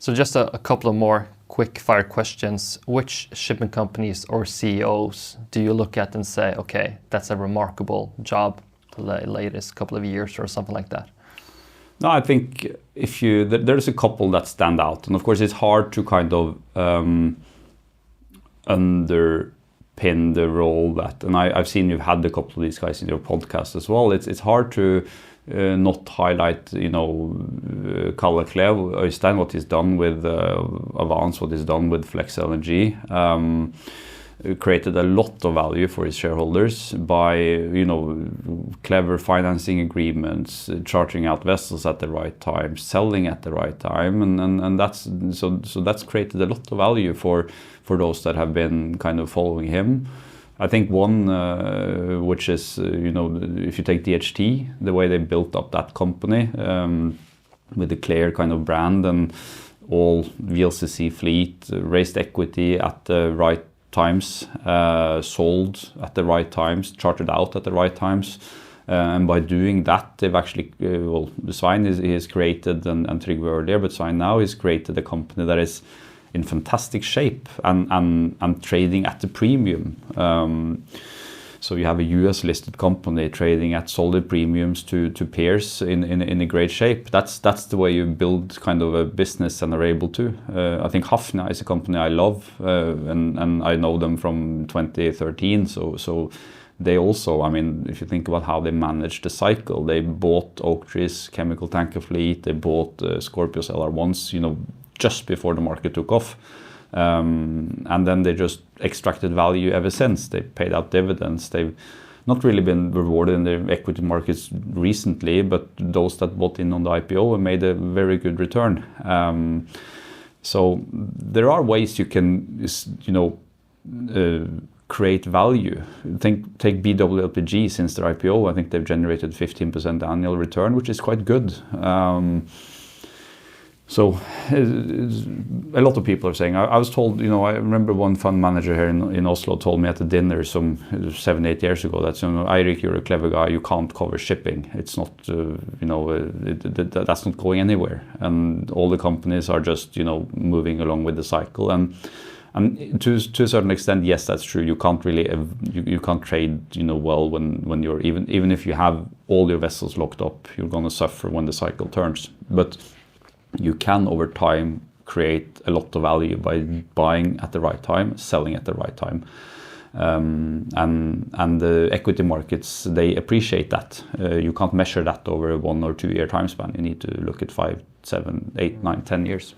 So just a couple of more quick fire questions. Which shipping companies or CEOs do you look at and say, okay, that's a remarkable job the latest couple of years or something like that? No, I think there's a couple that stand out, and of course it's hard to kind of underpin the role that, and I've seen you've had a couple of these guys in your podcast as well. It's hard to not highlight, Kalleklev, Oystein, what he's done with Avance, what he's done with Flex LNG. Created a lot of value for his shareholders by clever financing agreements, chartering out vessels at the right time, selling at the right time, and that's that's created a lot of value for those that have been kind of following him. I think one which is if you take DHT, the way they built up that company with a clear kind of brand and all VLCC fleet, raised equity at the right times, sold at the right times, chartered out at the right times, and by doing that they've actually Svein is created, and Trygve earlier, but Svein now has created a company that is in fantastic shape and trading at the premium. So you have a US listed company trading at solid premiums to peers in a great shape. That's the way you build kind of a business and are able to. I think Harfjeld is a company I love, and I know them from 2013. So they also, I mean, if you think about how they managed the cycle, they bought Oaktree's chemical tanker fleet, they bought Scorpio's LR1s, just before the market took off. And then they just extracted value ever since. They paid out dividends. They've not really been rewarded in the equity markets recently, but those that bought in on the IPO have made a very good return. So there are ways you can, create value. Take BW LPG since their IPO. I think they've generated 15% annual return, which is quite good. So a lot of people are saying, I was told, I remember one fund manager here in Oslo told me at the dinner some 7-8 years ago that, Eirik, you're a clever guy, you can't cover shipping. It's not, that's not going anywhere. And all the companies are just, moving along with the cycle. And to a certain extent, yes, that's true. You can't really, you can't trade, well when you're, even if you have all your vessels locked up, you're going to suffer when the cycle turns. But you can over time create a lot of value by buying at the right time, selling at the right time. And the equity markets, they appreciate that. You can't measure that over a 1 or 2 year time span. You need to look at 5, 7, 8, 9, 10 years.